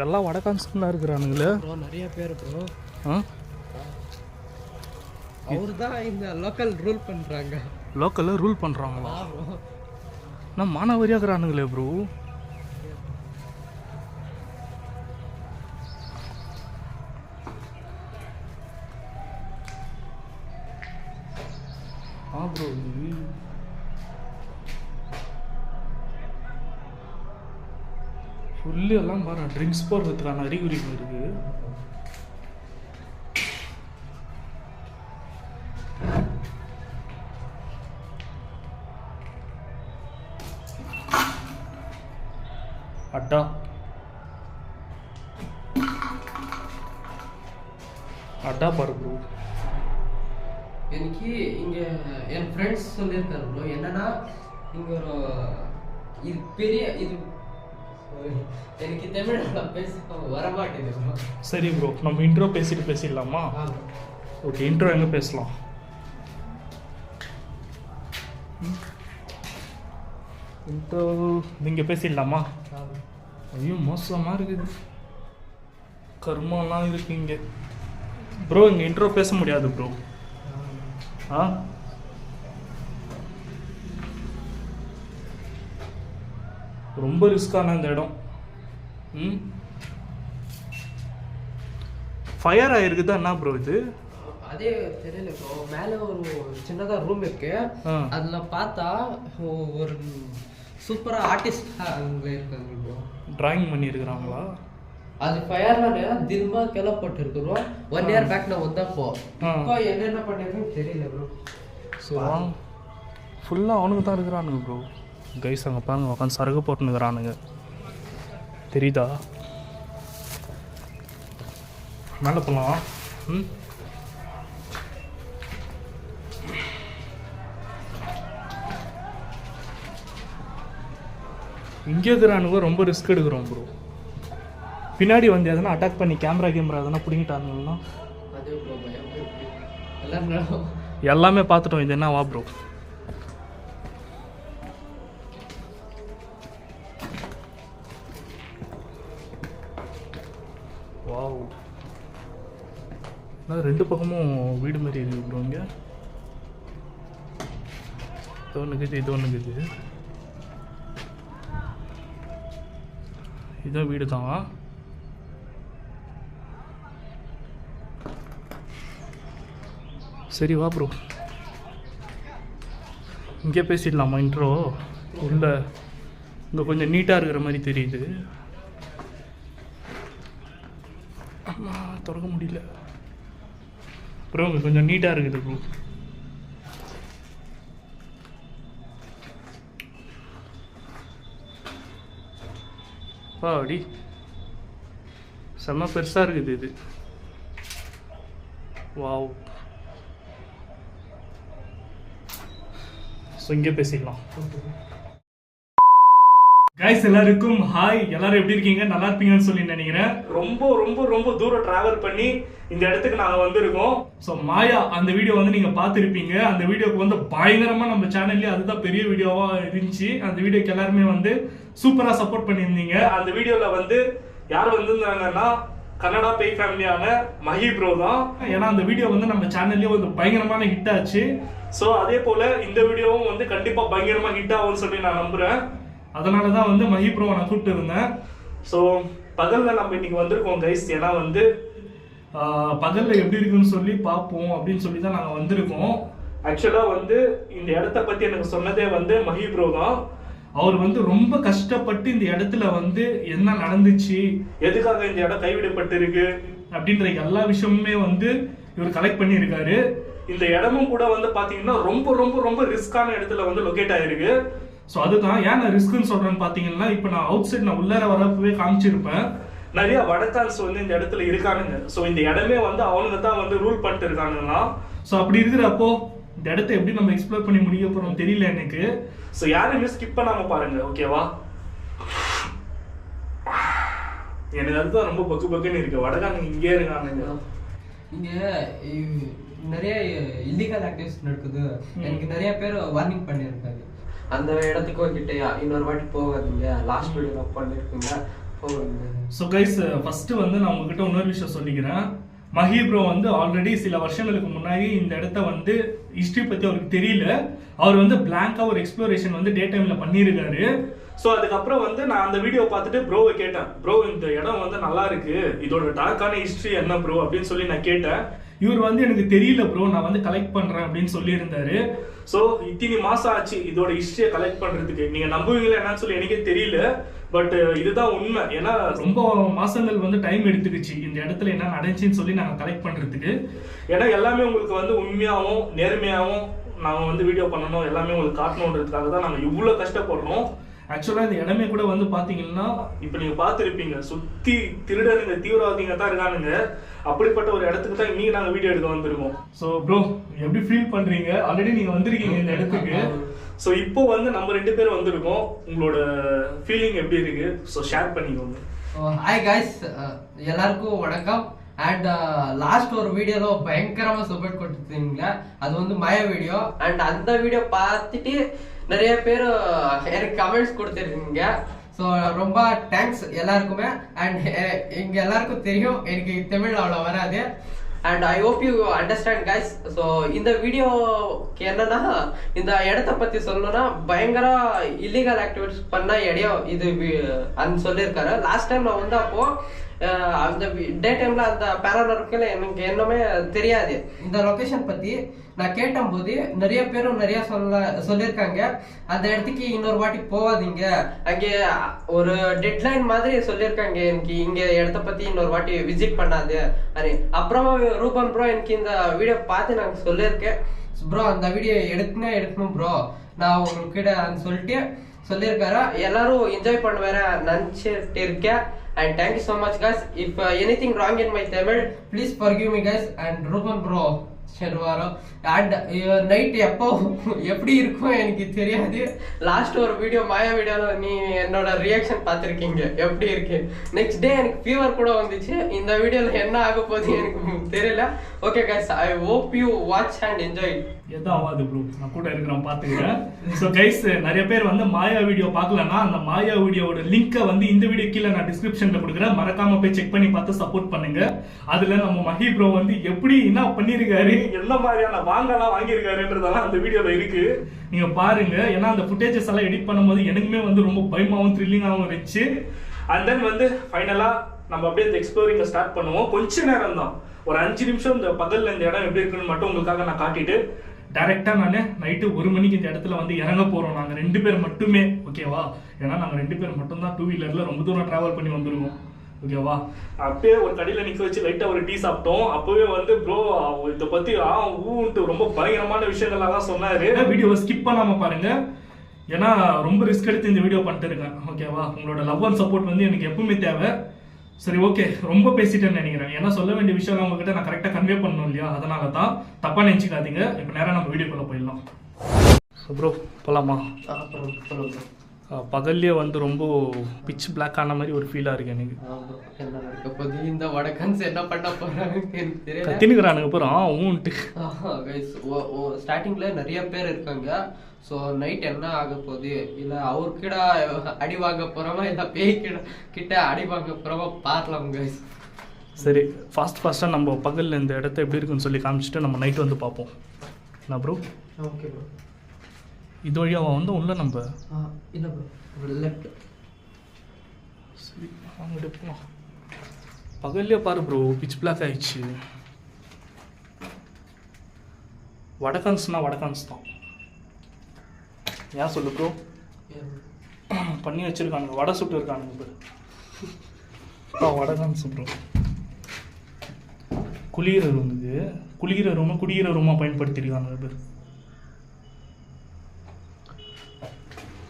எல்லாம் வடகான்ஸ்லாம் இருக்கிறானுங்களே ப்ரோ, நிறைய பேர் ப்ரோ. ஆ, அவர் தான் இந்த லோக்கல் ரூல் பண்ணுறாங்க. லோக்கலில் ரூல் பண்ணுறாங்களா? நான் மானாவரியாக இருக்கிறானுங்களே ப்ரோ. ஆ ப்ரோ, ஃபுல்லு எல்லாம் பாரு ட்ரிங்க்ஸ் போடுறதுக்கான அறிகுறிகள் இருக்கு. அட்டா அட்டா பாரு ப்ரோ. எனக்கு இங்கே என் ஃப்ரெண்ட்ஸ் சொல்லியிருக்காரு ப்ரோ, என்னன்னா இங்கே ஒரு இது பெரிய இது எனக்கு தமிழில் பேச வரமாட்டேங்குது ப்ரோ. சரி ப்ரோ, நம்ம இன்ட்ரோ பேசிடலாமா? ஓகே, இன்ட்ரோ எங்கே பேசலாம்? இன்ட்ரோ நீங்கள் பேசிடலாமா? ஐயோ, மோசமாக இருக்குது, கர்மாலாம் இருக்கு இங்கே ப்ரோ. இங்கே இன்ட்ரோ பேச முடியாது ப்ரோ. ஆ, ரொம்ப ரிஸ்கான இந்த இடம். ம், ஃபயர் ஆகிருக்குதா என்ன ப்ரோ இது? அதே தெரியல ப்ரோ. மேலே ஒரு சின்னதாக ரூம் இருக்கு, அதில் பார்த்தா ஒரு சூப்பராக ஆர்டிஸ்ட் அங்கே இருக்காங்க ப்ரோ. ட்ராயிங் பண்ணியிருக்கிறாங்களா? அது ஃபயர்னால திரும்ப கிளப்பட்டுருக்குறோம். 1 இயர் பேக் நான் வந்தப்போ. இப்போ என்னென்ன பண்ணிருக்குன்னு தெரியல ப்ரோ. ஸோ ஃபுல்லாக அவனுக்கு தான் இருக்கிறானுங்க ப்ரோ. கைஸ் அங்கே பாருங்க, உட்காந்து சரகு போட்டுனுக்குறானுங்க, தெரியுதா? மேலே போகலாம். ம், இங்கே இருக்கிறானுங்க ரொம்ப ரிஸ்க் எடுக்கிறோம் ப்ரோ. பின்னாடி வந்து எதனா அட்டாக் பண்ணி கேமரா எதனா பிடிங்கிட்டானுங்கன்னா அதே ப்ரோ பயம் இருக்கு. எல்லாமே பார்த்துட்டோம். இது என்ன வா ப்ரோ. வாவ், ரெண்டு பக்கமும் வீடு மாதிரி இருக்கு ப்ரோ. இங்கே இது ஒன்றுக்குது, இது ஒன்றுக்குது. இதுதான் வீடு தான். சரி வா ப்ரோ, இங்கே பேசிடலாமா இன்ட்ரோ? உள்ள இங்கே கொஞ்சம் நீட்டாக இருக்கிற மாதிரி தெரியுது. திறக்க முடியல ப்ரோ, இங்கே கொஞ்சம் நீட்டாக இருக்குது ப்ரோ. அடி செம்ம பெருசாக இருக்குது இது. வாவ், ஸோ இங்கே பேசிடலாம். கைஸ் எல்லாருக்கும் ஹாய். எல்லாரும் எப்படி இருக்கீங்க? நல்லா இருப்பீங்கன்னு சொல்லி நினைக்கிறேன். ரொம்ப ரொம்ப ரொம்ப தூரம் டிராவல் பண்ணி இந்த இடத்துக்கு நாங்கள் வந்திருக்கோம். ஸோ மாயா அந்த வீடியோ வந்து நீங்கள் பார்த்துருப்பீங்க. அந்த வீடியோக்கு வந்து பயங்கரமாக நம்ம சேனல்லேயே அதுதான் பெரிய வீடியோவாக இருந்துச்சு. அந்த வீடியோக்கு எல்லாருமே வந்து சூப்பராக சப்போர்ட் பண்ணியிருந்தீங்க. அந்த வீடியோவில் வந்து யார் வந்துருந்தாங்கன்னா கன்னடா பேய் ஃபேமிலியான மஹி ப்ரோ தான். ஏன்னா அந்த வீடியோ வந்து நம்ம சேனல்லேயே வந்து பயங்கரமான ஹிட் ஆச்சு. ஸோ அதே போல் இந்த வீடியோவும் வந்து கண்டிப்பாக பயங்கரமாக ஹிட் ஆகும்னு சொல்லி நான் நம்புகிறேன். அதனால தான் வந்து மஹி ப்ரோவை நான் கூப்பிட்டு இருந்தேன். ஸோ பகலில் நம்ம இன்னைக்கு வந்திருக்கோம் கைஸ். ஏன்னா வந்து பகலில் எப்படி இருக்குன்னு சொல்லி பார்ப்போம் அப்படின்னு சொல்லி தான் நாங்கள் வந்திருக்கோம். ஆக்சுவலாக வந்து இந்த இடத்த பற்றி எனக்கு சொன்னதே வந்து மஹி ப்ரோ தான். அவர் வந்து ரொம்ப கஷ்டப்பட்டு இந்த இடத்துல வந்து என்ன நடந்துச்சு, எதுக்காக இந்த இடம் கைவிடப்பட்டு இருக்கு அப்படின்ற எல்லா விஷயமுமே வந்து இவர் கலெக்ட் பண்ணியிருக்காரு. இந்த இடமும் கூட வந்து பார்த்தீங்கன்னா ரொம்ப ரொம்ப ரொம்ப ரிஸ்கான இடத்துல வந்து லொக்கேட் ஆயிருக்கு. ஸோ அதுதான் ஏன் நான் ரிஸ்க்குன்னு சொல்கிறேன்னு பார்த்தீங்கன்னா, இப்போ நான் அவுட் சைட் நான் உள்ளார வரப்பவே காமிச்சிருப்பேன். நிறைய வடக்கான்ஸ் வந்து இந்த இடத்துல இருக்கானுங்க. ஸோ இந்த இடமே வந்து அவனுங்க தான் வந்து ரூல் பண்ணிட்டு இருக்கானுங்களா. ஸோ அப்படி இருக்கிறப்போ இந்த இடத்த எப்படி நம்ம எக்ஸ்ப்ளோர் பண்ணி முடிய போறோம் தெரியல எனக்கு. ஸோ யாருமே ஸ்கிப் பண்ணாம பாருங்க, ஓகேவா? எனக்கு அதுதான் ரொம்ப பக்கு பக்குன்னு இருக்கு. வடக்கானுங்க இங்கே இருக்கானுங்க. இங்க நிறைய இல்லீகல் ஆக்டிவிட்டிஸ் நடக்குது. எனக்கு நிறைய பேர் வார்னிங் பண்ணியிருக்காங்க, அந்த இடத்துக்கு கிட்டயா இன்னொரு வாட்டி போகாதீங்க, லாஸ்ட் வீடியோ பண்ணிருக்கீங்க போகாதீங்க. ஸோ கைஸ் ஃபர்ஸ்ட் வந்து நான் உங்ககிட்ட இன்னொரு விஷயம் சொல்லிக்கிறேன். மஹி ப்ரோ வந்து ஆல்ரெடி சில வருஷங்களுக்கு முன்னாடி இந்த இடத்த வந்து ஹிஸ்டரி பத்தி அவருக்கு தெரியல, அவர் வந்து பிளாங்கா ஒரு எக்ஸ்ப்ளோரேஷன் வந்து டே டைம்ல பண்ணியிருக்காரு. ஸோ அதுக்கப்புறம் வந்து நான் அந்த வீடியோ பார்த்துட்டு ப்ரோவை கேட்டேன், ப்ரோ இந்த இடம் வந்து நல்லா இருக்கு, இதோட டார்க்கான ஹிஸ்டரி என்ன ப்ரோ அப்படின்னு சொல்லி நான் கேட்டேன். இவர் வந்து எனக்கு தெரியல ப்ரோ, நான் வந்து கலெக்ட் பண்றேன் அப்படின்னு சொல்லியிருந்தாரு. ஸோ இத்தனை மாசம் ஆச்சு இதோட ஹிஸ்டரியை கலெக்ட் பண்றதுக்கு. நீங்க நம்புவீங்களா என்னன்னு சொல்லி எனக்கே தெரியல, பட் இதுதான் உண்மை. ஏன்னா ரொம்ப மாசங்கள் வந்து டைம் எடுத்துக்கிச்சு இந்த இடத்துல என்ன நடந்துச்சுன்னு சொல்லி நாங்கள் கலெக்ட் பண்றதுக்கு. ஏன்னா எல்லாமே உங்களுக்கு வந்து உண்மையாகவும் நேர்மையாகவும் நாங்கள் வந்து வீடியோ பண்ணணும், எல்லாமே உங்களுக்கு காட்டணுன்றதுக்காக தான் நாங்கள் இவ்வளோ கஷ்டப்படுறோம். ஆக்சுவலாக இந்த இடமே கூட வந்து பார்த்தீங்கன்னா இப்போ நீங்கள் பார்த்துருப்பீங்க, சுற்றி திருடனுங்க தீவிரவாதிங்க தான் இருக்கானுங்க. அப்படிப்பட்ட ஒரு இடத்துக்கு தான் இன்னைக்கு நாங்கள் வீடியோ எடுக்க வந்திருக்கோம். ஸோ ப்ரோ எப்படி ஃபீல் பண்ணுறீங்க? ஆல்ரெடி நீங்கள் வந்திருக்கீங்க இந்த இடத்துக்கு. ஸோ இப்போ வந்து நம்ம 2 பேரும் வந்திருக்கோம், உங்களோட ஃபீலிங் எப்படி இருக்கு? ஸோ ஷேர் பண்ணிக்கோங்க. ஹாய் கைஸ், எல்லாருக்கும் வணக்கம். அண்ட் லாஸ்ட் ஒரு வீடியோல பயங்கரமா சப்போர்ட் கொடுத்துருந்தீங்க, அது வந்து மாயா வீடியோ. அண்ட் அந்த வீடியோ பார்த்துட்டு நிறைய பேர் எனக்கு கமெண்ட்ஸ் கொடுத்துருக்கீங்க. ஸோ ரொம்ப தேங்க்ஸ் எல்லாருக்குமே. அண்ட் எங்க எல்லாருக்கும் தெரியும் எனக்கு தமிழ் அவ்வளோ வராது. And I hope you understand guys. So இந்த வீடியோக்கு என்னன்னா, இந்த இடத்த பத்தி சொல்லணும்னா பயங்கர இல்லீகல் ஆக்டிவிட்டிஸ் பண்ண இடம் இது அன்னு சொல்லியிருக்காரு. லாஸ்ட் டைம் நான் வந்து அப்போ அந்த டே டைம்ல அந்த பேரானர்க்கில் எனக்கு என்னமே தெரியாது. இந்த லொகேஷன் பத்தி நான் கேட்டபோது நிறைய பேரும் நிறைய சொல்லியிருக்காங்க, அந்த இடத்துக்கு இன்னொரு வாட்டி போகாதீங்க, அங்கே ஒரு டெட்லைன் மாதிரி சொல்லியிருக்காங்க எனக்கு, இங்க இடத்த பத்தி இன்னொரு வாட்டி விசிட் பண்ணாது. அப்புறமா ரூபன் ப்ரோ எனக்கு இந்த வீடியோ பார்த்து நாங்கள் சொல்லியிருக்கேன், ப்ரோ அந்த வீடியோ எடுக்கணும் ப்ரோ நான் உங்ககிட்ட சொல்லிட்டு சொல்லியிருக்காரு. எல்லாரும் என்ஜாய் பண்ண வேற நினைச்சிட்டு இருக்கேன். And thank you so much guys. If anything wrong in my Tamil, please forgive me guys. And Rupan bro Sherwaro and night எப்போ எப்படி இருக்கும் எனக்கு தெரியாது. லாஸ்ட் ஒரு வீடியோ மாயா வீடியோல நீ என்னோட ரியாக்ஷன் பார்த்திருக்கீங்க எப்படி இருக்கு. நெக்ஸ்ட் டே எனக்கு ஃபீவர் கூட வந்துச்சு. இந்த வீடியோல என்ன ஆக போகுது எனக்கு தெரியல. Okay guys, I hope you watch and enjoy. எதோ ஆவாது ப்ரோ, நான் கூட இருக்கிறேன் பாத்துக்கிறேன். ஸோ கைஸ் நிறைய பேர் வந்து மாயா வீடியோ பார்க்கலன்னா அந்த மாயா வீடியோவோட லிங்கை வந்து இந்த வீடியோ கீழே நான் டிஸ்கிரிப்ஷன்ல கொடுக்குறேன், மறக்காம போய் செக் பண்ணி பார்த்து சப்போர்ட் பண்ணுங்க. அதுல நம்ம மஹி ப்ரோ வந்து எப்படி என்ன பண்ணிருக்காரு, என்ன மாதிரியான வாங்கலாம் வாங்கியிருக்காருன்றதெல்லாம் அந்த வீடியோல இருக்கு, நீங்க பாருங்க. ஏன்னா அந்த ஃபுட்டேஜஸ் எல்லாம் எடிட் பண்ணும்போது எனக்குமே வந்து ரொம்ப பயமாவும் த்ரில்லிங்காகவும் இருந்துச்சு. அண்ட் தென் வந்து ஃபைனலா நம்ம அப்படியே இந்த எக்ஸ்ப்ளோரிங்கை ஸ்டார்ட் பண்ணுவோம். கொஞ்ச நேரம் தான், ஒரு 5 நிமிஷம் இந்த பகல்ல இந்த இடம் எப்படி இருக்குன்னு மட்டும் உங்களுக்காக நான் காட்டிட்டு டைரக்டா நான் நைட்டு 1 மணிக்கு இந்த இடத்துல வந்து இறங்க போறோம். நாங்க 2 பேர் மட்டுமே, ஓகேவா? ஏன்னா நாங்க 2 பேர் மட்டும் தான் 2 வீலர்ல ரொம்ப தூரம் டிராவல் பண்ணி வந்துருவோம், ஓகேவா? அப்பயே ஒரு கடையில நிக்க வச்சு லைட்டா ஒரு டீ சாப்பிட்டோம். அப்பவே வந்து ப்ரோ இதை பத்தி ஊன்ட்டு ரொம்ப பயங்கரமான விஷயங்கள்லாம் சொன்னாரு. வீடியோவை ஸ்கிப் பண்ணாம பாருங்க, ஏன்னா ரொம்ப ரிஸ்க் எடுத்து இந்த வீடியோ பண்ணிட்டு இருக்கேன், ஓகேவா? உங்களோட லவ் அண்ட் சப்போர்ட் வந்து எனக்கு எப்பவுமே தேவை. சரி ஓகே, ரொம்ப பேசிட்டேன்னு நினைக்கிறேன். ஏன்னா சொல்ல வேண்டிய விஷயம் உங்ககிட்ட நான் கரெக்டாக கன்வே பண்ணணும் இல்லையா, அதனால தான் தப்பாக நினச்சிக்காதீங்க. இப்போ நேராக நம்ம வீடியோக்குள்ளே போயிடலாம். ப்ரோ போகலாமா? பகல்லே வந்து ரொம்ப பிச் பிளாக் ஆன மாதிரி ஒரு ஃபீலாக இருக்கு எனக்கு. இந்த வடக்கன்ஸ் என்ன பண்ண போறாங்க தெரியல, கத்தினுக்குறானுங்க அப்புறம் ஊன்ட்டு. ஸ்டார்டிங்ல நிறைய பேர் இருக்காங்க. ஸோ நைட் என்ன ஆக போகுது, இல்லை அவர்கிட்ட அடி வாங்க போகிறோமா இல்லை பேய் கிட்ட அடி வாங்க போகிறோமா பார்க்கலாம் கைஸ். சரி ஃபாஸ்ட்டாக நம்ம பகலில் இந்த இடத்த எப்படி இருக்குன்னு சொல்லி காமிச்சிட்டு நம்ம நைட் வந்து பார்ப்போம். என்ன ப்ரோ? Okay bro. இது வழியாக வந்து உள்ள நம்ம இல்லை ப்ரோ லெஃப்ட். சரி அங்கிட்டு போகலாம். பகல்லே பாரு ப்ரோ பிச் பிளாக் ஆயிடுச்சு. வடகான்ஸ் தான். ஏன் சொல்லு ப்ரோ? பண்ணி வச்சிருக்கானுங்க, வடை சுட்டு இருக்கானுங்க ப்ரோ. வடகான்ஸ் ப்ரோ. குளிர ரூம் இது, குளிர ரூமை குடியிற ரூமாக பயன்படுத்தியிருக்காங்க பேர்.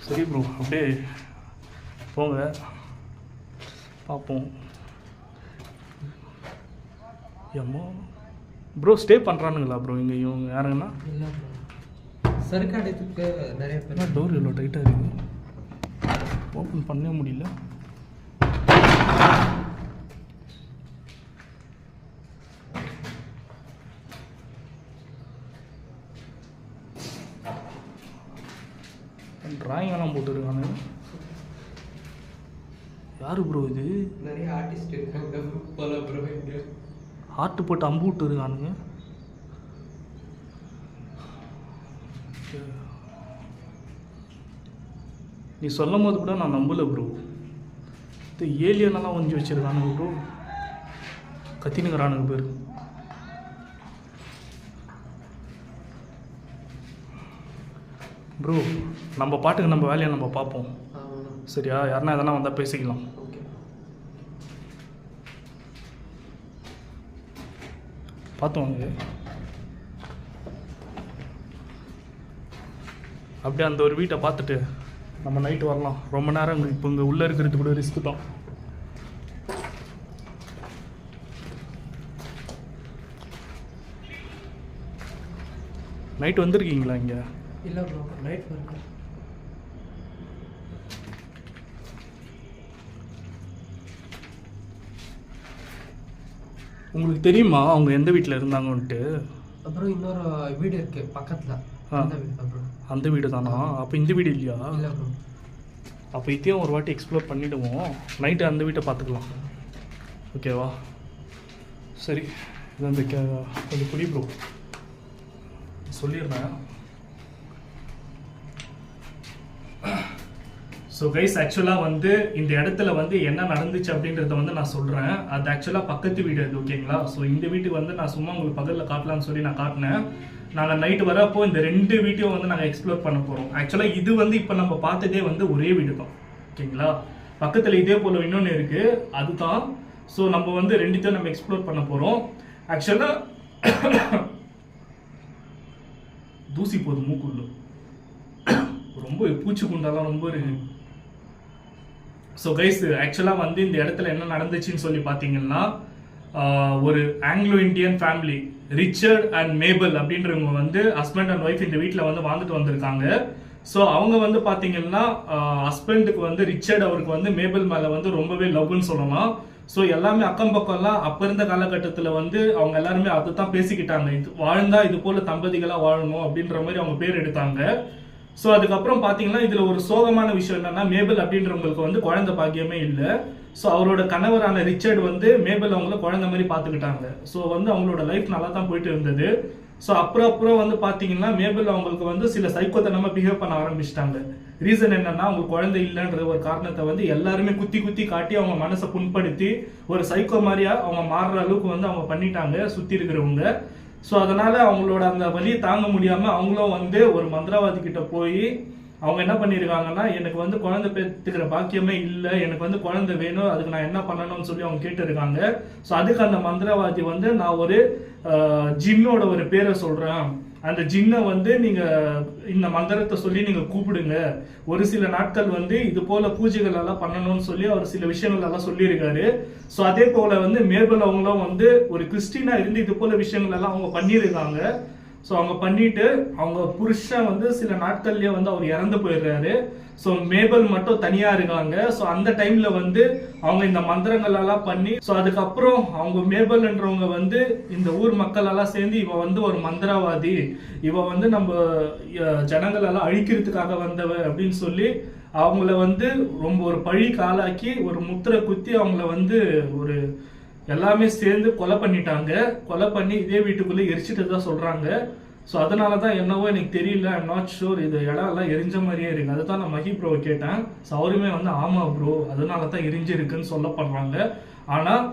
சரி ப்ரோ அப்படியே போங்க பார்ப்போம். ஏம்மா ப்ரோ ஸ்டே பண்ணுறானுங்களா ப்ரோ இங்கே இவங்க யாருங்கன்னா? இல்லை ப்ரோ, சருக்காடுறதுக்கு நிறைய பேர். டோர் இவ்வளோ டைட்டாக இருக்குது, ஓப்பன் பண்ணவே முடியல. ட்ராயிங் எல்லாம் போட்டுருக்கானு. யாரு ப்ரோ இது? நிறைய ஆர்டிஸ்ட் இருக்காங்க போல ப்ரோ. இங்கே ஹார்ட் போட்டு அம்பு விட்டு இருக்கானுங்க. நீ சொல்லும் போது கூட நான் நம்பல ப்ரோ. இது ஏலியனெல்லாம் வஞ்சி வச்சிருக்கானுங்க ப்ரோ, கத்தினுங்கிறானுங்க பேர். ப்ரோ நம்ம பாட்டுக்கு நம்ம வேலையை நம்ம பார்ப்போம் சரியா? யாருன்னா எதனா வந்தால் பேசிக்கலாம். ஓகே, பார்த்து வாங்க. அப்படியே அந்த ஒரு வீட்டை பார்த்துட்டு நம்ம நைட்டு வரலாம். ரொம்ப நேரம் இப்போ இங்கே உள்ளே இருக்கிறது கூட ரிஸ்க்கு தான். நைட் வந்திருக்கீங்களா இங்கே? இல்லை ப்ரோ, நைட் ஒர்க்கு. உங்களுக்கு தெரியுமா அவங்க எந்த வீட்டில் இருந்தாங்கன்ட்டு? அப்புறம் இன்னொரு வீடு இருக்கு பக்கத்தில், அந்த வீடு ப்ரோ. அந்த வீடு தானா? அப்போ இந்த வீடு இல்லையா? இல்லை ப்ரோ. அப்போ இதையும் ஒரு வாட்டி எக்ஸ்ப்ளோர் பண்ணிவிடுவோம். நைட்டு அந்த வீட்டை பார்த்துக்கலாம், ஓகேவா? சரி, இது அந்த கொஞ்சம் புரிய ப்ரோ சொல்லிடுறேன். ஸோ கைஸ், ஆக்சுவலாக வந்து இந்த இடத்துல வந்து என்ன நடந்துச்சு அப்படின்றத வந்து நான் சொல்கிறேன். அது ஆக்சுவலாக பக்கத்து வீடு அது, ஓகேங்களா? ஸோ இந்த வீட்டுக்கு வந்து நான் சும்மா உங்களுக்கு பகலில் காட்டலான்னு சொல்லி நான் காட்டினேன். நாங்கள் நைட்டு வரப்போ இந்த 2 வீட்டையும் வந்து நாங்கள் எக்ஸ்ப்ளோர் பண்ண போகிறோம். ஆக்சுவலாக இது வந்து இப்போ நம்ம பார்த்ததே வந்து ஒரே வீடு தான், ஓகேங்களா? பக்கத்தில் இதே போல் இன்னொன்று இருக்குது, அதுதான். ஸோ நம்ம வந்து 2த்தையும் நம்ம எக்ஸ்ப்ளோர் பண்ண போகிறோம். ஆக்சுவலாக தூசி போகுது மூக்குள்ள, ரொம்ப பூச்சி குண்டாலாம் ரொம்ப இருக்கு. ஸோ கைஸ், ஆக்சுவலாக வந்து இந்த இடத்துல என்ன நடந்துச்சுன்னு சொல்லி பார்த்தீங்கன்னா, ஒரு Anglo Indian family Richard and Mabel அப்படின்றவங்க வந்து ஹஸ்பண்ட் அண்ட் ஒய்ஃப் இந்த வீட்டில் வந்து வாழ்ந்துட்டு வந்திருக்காங்க. ஸோ அவங்க வந்து பார்த்தீங்கன்னா ஹஸ்பண்டுக்கு வந்து ரிச்சர்ட் அவருக்கு வந்து மேபல் மேலே வந்து ரொம்பவே லவ்னு சொல்லலாம். ஸோ எல்லாமே அக்கம் பக்கம்லாம் அப்போ இருந்த காலகட்டத்தில் வந்து அவங்க எல்லாருமே அதை தான் பேசிக்கிட்டாங்க. இது வாழ்ந்தா இது போல தம்பதிகளாக வாழணும் அப்படின்ற மாதிரி அவங்க பேர் எடுத்தாங்க. ஸோ அதுக்கப்புறம் பார்த்தீங்கன்னா இதில் ஒரு சோகமான விஷயம் என்னன்னா, மேபல் அப்படின்றவங்களுக்கு வந்து குழந்தை பாக்கியமே இல்லை. ஸோ அவரோட கணவரான ரிச்சர்ட் வந்து மேபல் அவங்கள குழந்தை மாதிரி பார்த்துக்கிட்டாங்க. ஸோ வந்து அவங்களோட லைஃப் நல்லா தான் போயிட்டு இருந்தது. ஸோ அப்புறம் வந்து பார்த்தீங்கன்னா மேபல் அவங்களுக்கு வந்து சில சைக்கோத்தனமாக பிஹேவ் பண்ண ஆரம்பிச்சிட்டாங்க. ரீசன் என்னன்னா, அவங்க குழந்தை இல்லைன்ற ஒரு காரணத்தை வந்து எல்லாருமே குத்தி காட்டி அவங்க மனசை புண்படுத்தி ஒரு சைக்கோ மாதிரியா அவங்க மாறுற அளவுக்கு வந்து அவங்க பண்ணிட்டாங்க சுற்றி இருக்கிறவங்க. ஸோ அதனால அவங்களோட அந்த வலியை தாங்க முடியாமல் அவங்களும் வந்து ஒரு மந்திரவாதி கிட்ட போய் அவங்க என்ன பண்ணியிருக்காங்கன்னா, எனக்கு வந்து குழந்தை பெற்றுக்கிற பாக்கியமே இல்லை, எனக்கு வந்து குழந்தை வேணும், அதுக்கு நான் என்ன பண்ணணும்னு சொல்லி அவங்க கேட்டுருக்காங்க. ஸோ அதுக்கு அந்த மந்திரவாதி வந்து, நான் ஒரு ஜின்னோட ஒரு பேரை சொல்கிறேன், அந்த ஜின்னை வந்து நீங்கள் இந்த மந்திரத்தை சொல்லி நீங்கள் கூப்பிடுங்க, ஒரு சில நாட்கள் வந்து இது போல பூஜைகள் எல்லாம் பண்ணணும்னு சொல்லி அவர் சில விஷயங்கள் எல்லாம் சொல்லியிருக்காரு. ஸோ அதே போல வந்து மேபல் அவங்களும் வந்து ஒரு கிறிஸ்டினா இருந்து இது போல விஷயங்கள் எல்லாம் அவங்க பண்ணியிருக்காங்க. ஸோ அவங்க பண்ணிட்டு அவங்க புருஷன் வந்து சில நாட்கள்லயே வந்து அவர் இறந்து போயிடுறாரு. ஸோ மேபல் மட்டும் தனியா இருக்காங்க. ஸோ அந்த டைம்ல வந்து அவங்க இந்த மந்திரங்கள் எல்லாம் பண்ணி, ஸோ அதுக்கப்புறம் அவங்க மேபல்ன்றவங்க வந்து இந்த ஊர் மக்கள் எல்லாம் சேர்ந்து இவ வந்து ஒரு மந்திரவாதி, இவ வந்து நம்ம ஜனங்கள் எல்லாம் அழிக்கிறதுக்காக வந்தவ அப்படின்னு சொல்லி அவங்கள வந்து ரொம்ப ஒரு பழி காலாக்கி ஒரு முத்திரை குத்தி அவங்கள வந்து ஒரு எல்லாமே சேர்ந்து கொலை பண்ணிட்டாங்க. கொலை பண்ணி இதே வீட்டுக்குள்ளே எரிச்சிட்டு தான் சொல்றாங்க. ஸோ அதனால தான் என்னவோ எனக்கு தெரியல, ஐம் நாட் ஷூர், இது இடம் எல்லாம் எரிஞ்ச மாதிரியே இருக்கு. அதுதான் நான் மஹி ப்ரோவை கேட்டேன். ஸோ அவருமே வந்து ஆமா ப்ரோ, அதனால தான் எரிஞ்சிருக்குன்னு சொல்லப்படுறாங்க. ஆனால்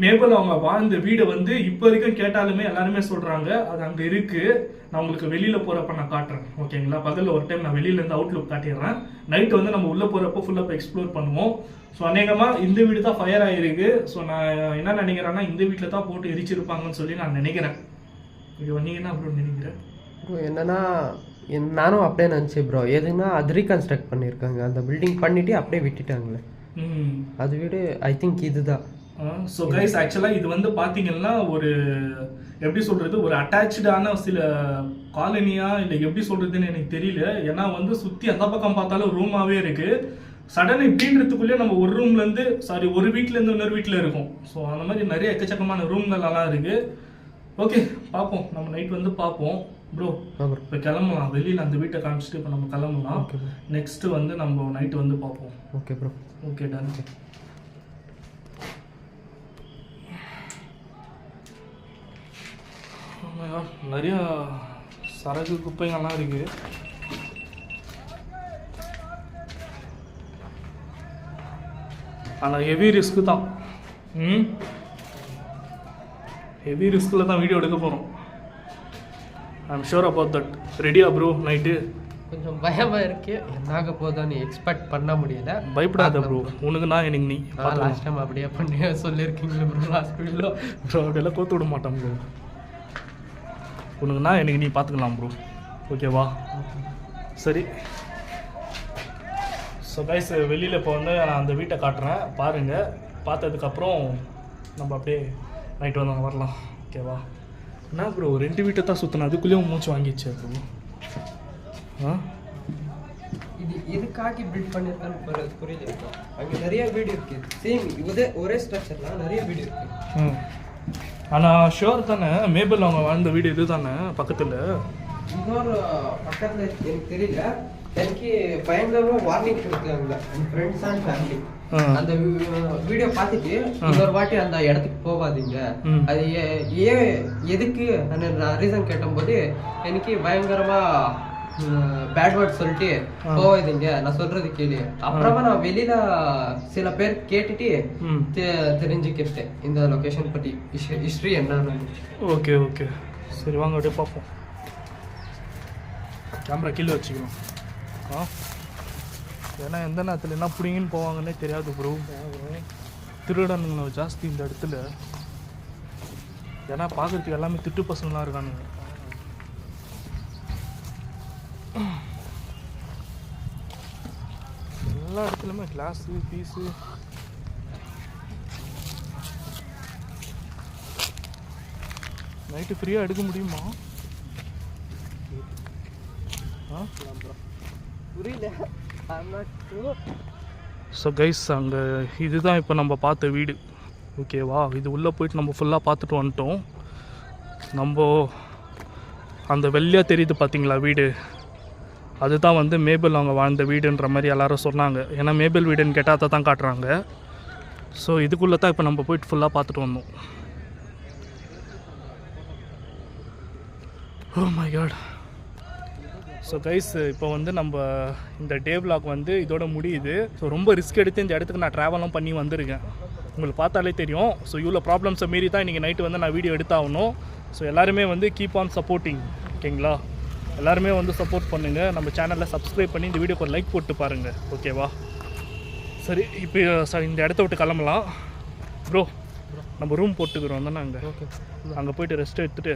மேபல் அவங்க வாழ்ந்த வீடை வந்து இப்போ வரைக்கும் கேட்டாலுமே எல்லாருமே சொல்றாங்க அது அங்கே இருக்கு. நான் உங்களுக்கு வெளியில போறப்ப நான் காட்டுறேன், ஓகேங்களா? பகல்ல ஒரு டைம் நான் வெளியில இருந்து அவுட்லுக் காட்டிடுறேன். நைட் வந்து நம்ம உள்ள போறப்போ ஃபுல்லாக எக்ஸ்ப்ளோர் பண்ணுவோம். ஸோ அநேகமாக இந்த வீடு தான் ஃபயர் ஆகிருக்கு. ஸோ நான் என்ன நினைக்கிறேன்னா, இந்த வீட்டில் தான் போட்டு எரிச்சிருப்பாங்கன்னு சொல்லி நான் நினைக்கிறேன். ஓகே, நீங்கள் என்ன ப்ரோ நினைக்கிறேன்? என்னன்னா நானும் அப்படியே நினச்சேன் ப்ரோ. எதுனா அது ரீகன்ஸ்ட்ரக்ட் பண்ணியிருக்காங்க, அந்த பில்டிங் பண்ணிட்டு அப்படியே விட்டுட்டாங்களே. அது வீடு ஐ திங்க் இதுதான். ஸோ கைஸ் ஆக்சுவலாக இது வந்து பார்த்தீங்கன்னா ஒரு எப்படி சொல்கிறது ஒரு அட்டாச்சான சில காலனியா இல்லை எப்படி சொல்கிறதுன்னு எனக்கு தெரியல. ஏன்னா வந்து சுற்றி அந்த பக்கம் பார்த்தாலும் ரூமாகவே இருக்குது. சடனாக இப்படின்றதுக்குள்ளே நம்ம ஒரு ரூம்லேருந்து ஒரு வீட்டிலேருந்து இன்னொரு வீட்டில் இருக்கும். ஸோ அந்த மாதிரி நிறைய எக்கச்சக்கமான ரூம்களெல்லாம் இருக்குது. ஓகே பார்ப்போம், நம்ம நைட் வந்து பார்ப்போம். ப்ரோ இப்போ கிளம்பலாம், வெளியில் அந்த வீட்டை காமிச்சிட்டு இப்போ நம்ம கிளம்பலாம். நெக்ஸ்ட்டு வந்து நம்ம நைட்டு வந்து பார்ப்போம். Okay bro. Okay done. நிறையா சரக்கு குப்பைகள்லாம் இருக்குது. ஆனால் ஹெவி ரிஸ்க்கு தான். ஹெவி ரிஸ்கில் தான் வீடியோ எடுக்க போகிறோம். I am sure about that. ரெடியா ப்ரோ நைட்டு? கொஞ்சம் பயமாக இருக்கு, என்னாக போதும் எக்ஸ்பெக்ட் பண்ண முடியல. பயப்படாத ப்ரோ, உனக்கு நான் எனக்கு நீ. லாஸ்ட் டைம் அப்படியே பண்ணி சொல்லியிருக்கீங்களே ப்ரோ லாஸ்ட் வீடியோவில். ப்ரோ அப்படியெல்லாம் கோத்து விட மாட்டோம் ப்ரோ. உனக்கு நான் எனக்கு நீ பார்த்துக்கலாம் ப்ரோ. ஓகேவா? சரி. ஸோ கைஸ் வெளியில் இப்போ வந்து நான் அந்த வீட்டை காட்டுறேன் பாருங்கள். பார்த்ததுக்கப்புறம் நம்ம அப்படியே நைட்டு வந்து வரலாம். ஓகேவா? என்ன ப்ரோ 2 வீட்டை தான் சுற்றினேன், அதுக்குள்ளேயும் மூச்சு வாங்கிடுச்சு ப்ரோ. இது எதுக்காக பில்ட் பண்ணியிருக்கான்னு புரியல. அங்கே நிறைய வீடு இருக்குது, சேம் ஒரே ஸ்ட்ரக்சர்லாம் நிறைய வீடு இருக்குது. ஆனால் ஷுவர் தானே மேபல் அவங்க வாழ்ந்த வீடு இது தானே பக்கத்தில்? இன்னொரு பக்கத்தில் எனக்கு தெரியல. எனக்கு பயங்கரமாக வார்னிங் கொடுத்தாங்க என் ஃப்ரெண்ட்ஸ் அண்ட் ஃபேமிலி. அந்த வீடியோ பார்த்துட்டு இன்னொரு வாட்டி அந்த இடத்துக்கு போகாதீங்க, அது எதுக்கு ரீசன் கேட்டபோது எனக்கு பயங்கரமா பேட் வேர்ட் சொல்லிட்டு போகாதீங்க, நான் சொல்றது கேளு. அப்புறமா நான் வெளியில சில பேர் கேட்டுட்டு தெரிஞ்சுக்கிட்டேன் இந்த லொகேஷன் பத்தி ஹிஸ்டரி என்னன்னு. ஓகே ஓகே சரி வாங்க அப்படியே பார்ப்போம். கேமரா கீழே வச்சுக்கலாம். ஏன்னா எந்த நேரத்தில் என்ன பிடிங்கன்னு போவாங்கன்னே தெரியாது ப்ரோ. திருடனுங்க ஜாஸ்தி இந்த இடத்துல. ஏன்னா பார்க்குறதுக்கு எல்லாமே திட்டு பசங்களாம் இருக்கானுங்க. எல்லா இடத்துலையுமே கிளாஸு பீஸு. நைட்டு ஃப்ரீயாக எடுக்க முடியுமா? புரியல. ஸோ கைஸ் அங்கே இதுதான் இப்போ நம்ம பார்த்த வீடு. ஓகேவா? இது உள்ளே போயிட்டு நம்ம ஃபுல்லாக பார்த்துட்டு வந்துட்டோம். நம்ம அந்த வெள்ளையாக தெரியுது பார்த்தீங்களா வீடு, அதுதான் வந்து மேபல் அவங்க வாழ்ந்த வீடுன்ற மாதிரி எல்லாரும் சொன்னாங்க. ஏன்னா மேபல் வீடுன்னு கேட்டால் அதை தான் காட்டுறாங்க. ஸோ இதுக்குள்ளே தான் இப்போ நம்ம போயிட்டு ஃபுல்லாக பார்த்துட்டு வந்தோம். Oh my god. So guys இப்போ வந்து நம்ம இந்த டே vlog வந்து இதோட முடியுது. ஸோ ரொம்ப ரிஸ்க் எடுத்து இந்த இடத்துக்கு நான் ட்ராவலும் பண்ணி வந்திருக்கேன், உங்களுக்கு பார்த்தாலே தெரியும். ஸோ இவ்வளோ ப்ராப்ளம்ஸை மீறி தான் இன்றைக்கி நைட்டு வந்து நான் வீடியோ எடுத்தாகணும். ஸோ எல்லாருமே வந்து கீப் ஆன் சப்போர்ட்டிங். ஓகேங்களா? எல்லாருமே வந்து சப்போர்ட் பண்ணுங்கள். நம்ம சேனலில் சப்ஸ்கிரைப் பண்ணி இந்த வீடியோக்கு ஒரு லைக் போட்டு பாருங்கள். ஓகேவா? சரி இப்போ இந்த இடத்த விட்டு கிளம்பலாம். ப்ரோ நம்ம ரூம் போட்டுக்கிறோம் தானே அங்கே. ஓகே, அங்கே போய்ட்டு ரெஸ்ட் எடுத்துகிட்டு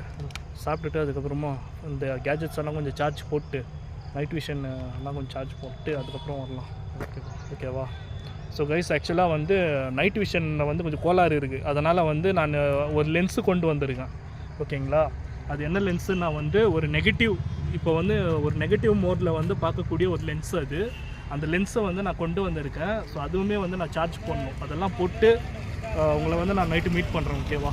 சாப்பிட்டுட்டு அதுக்கப்புறமா இந்த கேஜெட்ஸ் எல்லாம் கொஞ்சம் சார்ஜ் போட்டு நைட் விஷன் எல்லாம் கொஞ்சம் சார்ஜ் போட்டு அதுக்கப்புறம் வரலாம். ஓகே ஓகேவா? ஸோ கைஸ் ஆக்சுவலாக வந்து நைட் விஷனில் வந்து கொஞ்சம் கோளாறு இருக்குது. அதனால் வந்து நான் ஒரு லென்ஸு கொண்டு வந்திருக்கேன். ஓகேங்களா? அது என்ன லென்ஸு, நான் வந்து ஒரு நெகட்டிவ், இப்போ வந்து ஒரு நெகட்டிவ் மோடில் வந்து பார்க்கக்கூடிய ஒரு லென்ஸு அது. அந்த லென்ஸை வந்து நான் கொண்டு வந்திருக்கேன். ஸோ அதுவுமே வந்து நான் சார்ஜ் பண்ணணும். அதெல்லாம் போட்டு உங்களை வந்து நான் நைட்டு மீட் பண்ணுறேன். ஓகேவா?